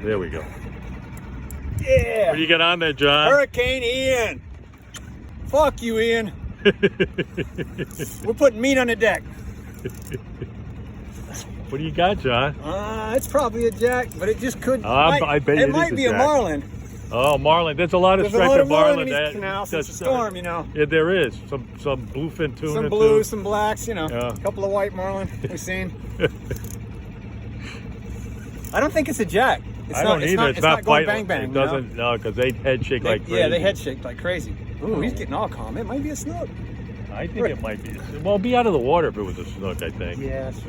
There we go. Yeah. What do you got on there, John? Hurricane Ian. Fuck you, Ian. We're putting meat on the deck. What do you got, John? It's probably a jack, but it just could. I bet it might be a jack. marlin. Oh, marlin. There's a lot of There's a lot of marlin in marlin. these canals since the storm, you know. Yeah, there is. Some bluefin tuna. Some blues, some blacks, you know. Yeah. A couple of white marlin we've seen. I don't think it's a jack. I don't either. It's not going fighting. bang bang. It doesn't. No, because they head shake like crazy. Yeah, they head shake like crazy. Ooh, he's getting all calm. It might be a snook. I think it might be. Well, be out of the water if it was a snook, I think. Yes.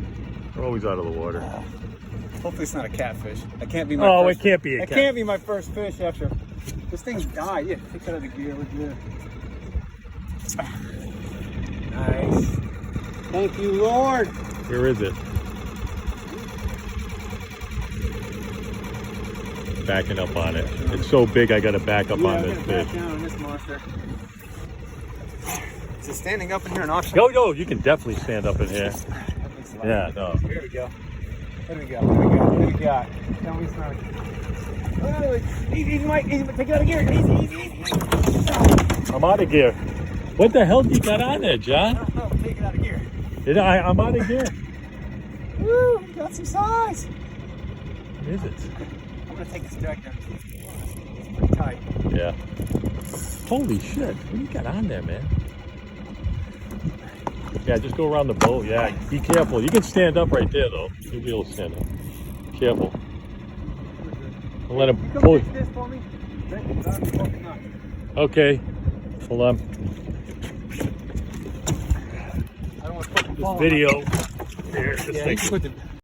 They're always out of the water. Hopefully it's not a catfish. That can't be my Oh, first, it can't be a That catfish. can't be my first fish after this thing's died. Yeah, take that out of the gear. We're good. Nice. Thank you, Lord. Where is it? Backing up on it. It's so big, I got to back up on this fish. Back down on this monster. Is it standing up in here and off? Yo, you can definitely stand up in here. Yeah, no. Here we go. Here we go. Here we go. What do we got? Tell me it's not. Oh, easy, Mike. Easy, take it out of gear. Easy. I'm out of gear. What the hell do you got on there, John? Oh, take it out of gear. I'm out of gear. Woo, we got some size. What is it? I'm gonna take this drag down. It's pretty tight. Yeah. Holy shit. What do you got on there, man? Yeah, just go around the boat. Yeah, be careful. You can stand up right there, though. You'll be able to stand up. Careful. I'll let him Come pull. fix this for me. Okay. Hold on. I don't want to put the This video. Here, this Yeah, you thing. can put the